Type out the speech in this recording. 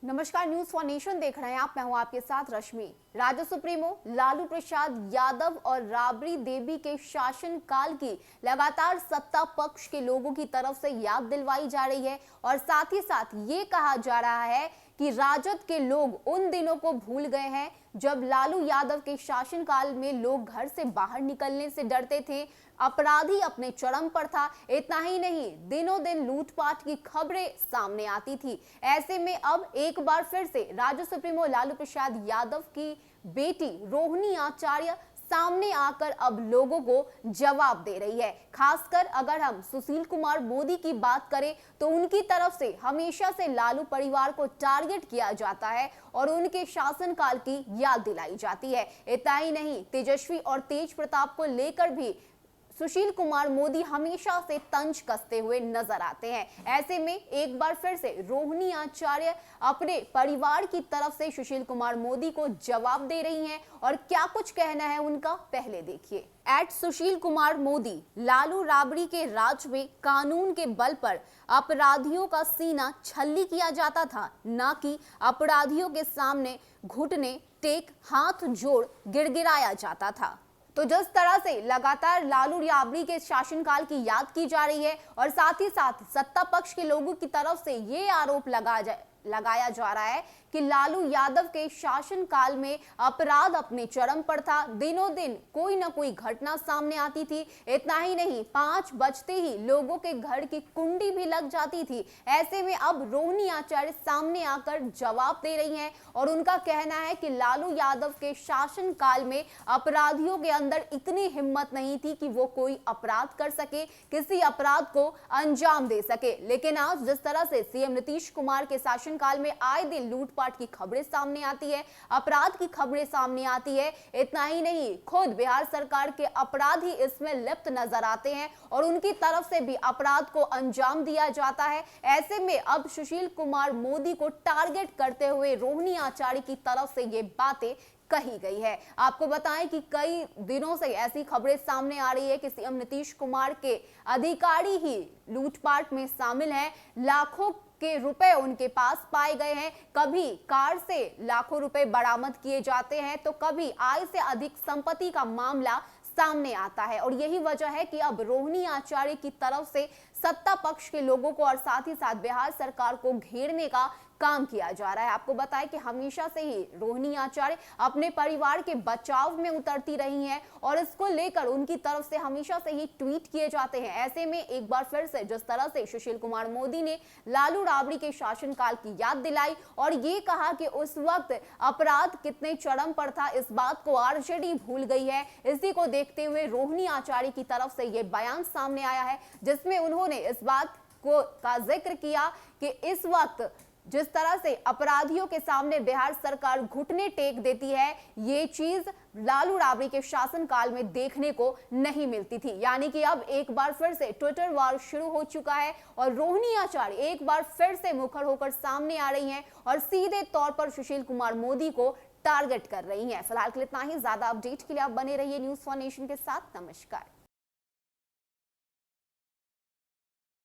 नमस्कार, news for nation देख रहे हैं आप। मैं हूं आपके साथ रश्मि। राज्य सुप्रीमो लालू प्रसाद यादव और राबड़ी देवी के शासन काल की लगातार सत्ता पक्ष के लोगों की तरफ से याद दिलवाई जा रही है और साथ ही साथ ये कहा जा रहा है कि राजद के लोग उन दिनों को भूल गए हैं जब लालू यादव के शासनकाल में लोग घर से बाहर निकलने से डरते थे, अपराधी अपने चरम पर था। इतना ही नहीं, दिनों दिन लूटपाट की खबरें सामने आती थी। ऐसे में अब एक बार फिर से राज्य सुप्रीमो लालू प्रसाद यादव की बेटी रोहिणी आचार्य सामने आकर अब लोगों को जवाब दे रही है। खासकर अगर हम सुशील कुमार मोदी की बात करें तो उनकी तरफ से हमेशा से लालू परिवार को टारगेट किया जाता है और उनके शासनकाल की याद दिलाई जाती है। इतना ही नहीं, तेजस्वी और तेज प्रताप को लेकर भी सुशील कुमार मोदी हमेशा से तंज कसते हुए नजर आते हैं। ऐसे में एक बार फिर से रोहिणी आचार्य अपने परिवार की तरफ से सुशील कुमार मोदी को जवाब दे रही हैं और क्या कुछ कहना है उनका पहले देखिए। @सुशील कुमार मोदी, लालू राबड़ी के राज में कानून के बल पर अपराधियों का सीना छल्ली किया जाता था, न कि अपराधियों के सामने घुटने टेक हाथ जोड़ गिड़गिड़ाया जाता था। तो जिस तरह से लगातार लालू राबड़ी के शासनकाल की याद की जा रही है और साथ ही साथ सत्ता पक्ष के लोगों की तरफ से ये आरोप लगाया जा रहा है कि लालू यादव के शासनकाल में अपराध अपने चरम पर था। दिनों दिन कोई ना कोई घटना सामने आती थी। इतना ही नहीं, 5 बजते ही लोगों के घर की कुंडी भी लग जाती थी। ऐसे में अब रोहिणी आचार्य सामने आकर जवाब दे रही हैं और उनका कहना है कि लालू यादव के शासनकाल में अपराधियों के अंदर इतनी हिम्मत नहीं थी कि वो कोई अपराध कर सके, किसी अपराध को अंजाम दे सके। लेकिन आज जिस तरह से सीएम नीतीश कुमार के शासनकाल में आए दिन लूटपाट की खबरें सामने आती है, अपराध की खबरें सामने आती है, इतना ही नहीं, खुद बिहार सरकार के अपराधी इसमें लिप्त नजर आते हैं और उनकी तरफ से भी अपराध को अंजाम दिया जाता है। ऐसे में अब सुशील कुमार मोदी को टारगेट करते हुए रोहिणी आचार्य की तरफ से ये बातें कही गई है। आपको बताएं कि कई दिनों से ऐसी खबरें सामने आ रही है कि सीएम नीतीश कुमार के अधिकारी ही लूटपाट में शामिल हैं। लाखों के रुपए उनके पास पाए गए हैं। कभी कार से लाखों रुपए बरामद किए जाते हैं तो कभी आय से अधिक संपत्ति का मामला सामने आता है और यही वजह है कि अब रोहिणी आचार्य की तरफ से सत्ता पक्ष के लोगों को और साथ ही साथ बिहार सरकार को घेरने का काम किया जा रहा है। आपको बताएं कि हमेशा से ही रोहिणी आचार्य अपने परिवार के बचाव में उतरती रही हैं और इसको लेकर उनकी तरफ से हमेशा से ही ट्वीट किए जाते हैं। ऐसे में एक बार फिर से जिस तरह से सुशील कुमार मोदी ने लालू राबड़ी के शासनकाल की याद दिलाई और ये कहा कि उस वक्त अपराध कितने चरम पर था, इस बात को आरजेडी भूल गई है। इसी को देखते हुए रोहिणी आचार्य की तरफ से ये बयान सामने आया है जिसमें उन्होंने इस बात का जिक्र किया कि इस वक्त जिस तरह से अपराधियों के सामने बिहार सरकार घुटने टेक देती है, ये चीज लालू राबड़ी के शासनकाल में देखने को नहीं मिलती थी। यानी कि अब एक बार फिर से ट्विटर वार शुरू हो चुका है और रोहिणी आचार्य एक बार फिर से मुखर होकर सामने आ रही हैं और सीधे तौर पर सुशील कुमार मोदी को टारगेट कर रही हैं। फिलहाल के लिए इतना ही। ज्यादा अपडेट के लिए आप बने रहिए न्यूज फॉर नेशन के साथ। नमस्कार।